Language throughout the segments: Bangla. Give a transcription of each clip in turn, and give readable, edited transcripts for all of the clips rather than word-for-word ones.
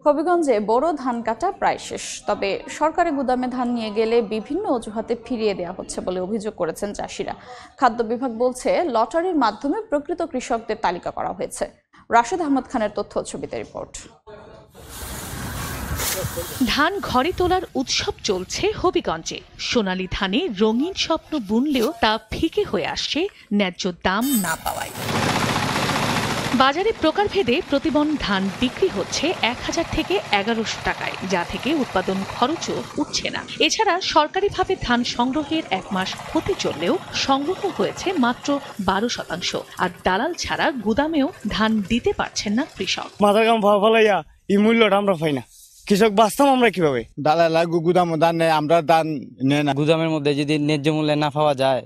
হবিগঞ্জে বড় ধান কাটা প্রায় শেষ, তবে সরকারি গুদামে ধান নিয়ে গেলে বিভিন্ন অজুহাতে ফিরিয়ে দেওয়া হচ্ছে বলে অভিযোগ করেছেন চাষিরা। খাদ্য বিভাগ বলছে লটারির মাধ্যমে প্রকৃত কৃষকদের তালিকা করা হয়েছে। রাশেদ আহমদ খানের তথ্য ছবিতে রিপোর্ট। ধান ঘরে তোলার উৎসব চলছে হবিগঞ্জে। সোনালী ধানে রঙিন স্বপ্ন বুনলেও তা ফিকে হয়ে আসছে ন্যায্য দাম না পাওয়ায়। বাজারে প্রকারভেদে প্রতিমণ ধান বিক্রি হচ্ছে 1000 থেকে 1100 টাকায়, যা থেকে উৎপাদন খরচও উঠছে না। এছাড়া সরকারিভাবে ধান সংগ্রহের 1 মাস হতে চললেও সংগ্রহ হয়েছে মাত্র 12%, আর দালাল ছাড়া গুদামেও ধান দিতে পারছেন না কৃষক। মাথাগাম ফলাইয়া এই মূল্যটা আমরা পাই না, কৃষক বাঁচতাম আমরা কিভাবে? দালাল গুদাম ধান নেয়, আমরা ধান নেয় না। গুদামের মধ্যে যদি ন্যায্য মূল্যে না পাওয়া যায়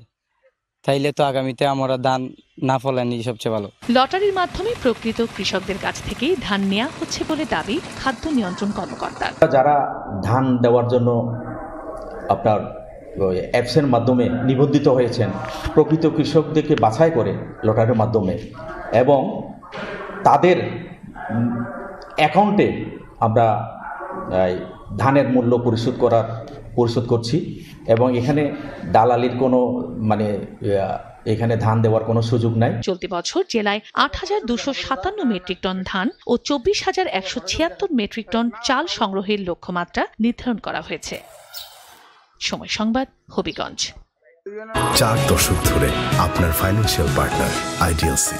তাইলে তো আগামীতে আমরা ধান না ফলানি সবচেয়ে ভালো। লটারির মাধ্যমে প্রকৃত কৃষকদের কাছ থেকেই ধান নেওয়া হচ্ছে বলে দাবি খাদ্য নিয়ন্ত্রণ কর্মকর্তার। যারা ধান দেওয়ার জন্য আপনার অ্যাপসের মাধ্যমে নিবন্ধিত হয়েছেন, প্রকৃত কৃষকদেরকে বাছাই করে লটারির মাধ্যমে এবং তাদের অ্যাকাউন্টে আমরা ধানের মূল্য পরিশোধ করছি এবং এখানে দালালির কোনো এখানে ধান দেওয়ার কোনো সুযোগ নাই। চলতি বছর জেলায় 8257 মেট্রিক টন ধান ও 24176 মেট্রিক টন চাল সংগ্রহের লক্ষ্যমাত্রা নির্ধারণ করা হয়েছে। সময় সংবাদ, হবিগঞ্জ। 4 দশক ধরে আপনার ফাইন্যান্সিয়াল পার্টনার আইডিএলসি।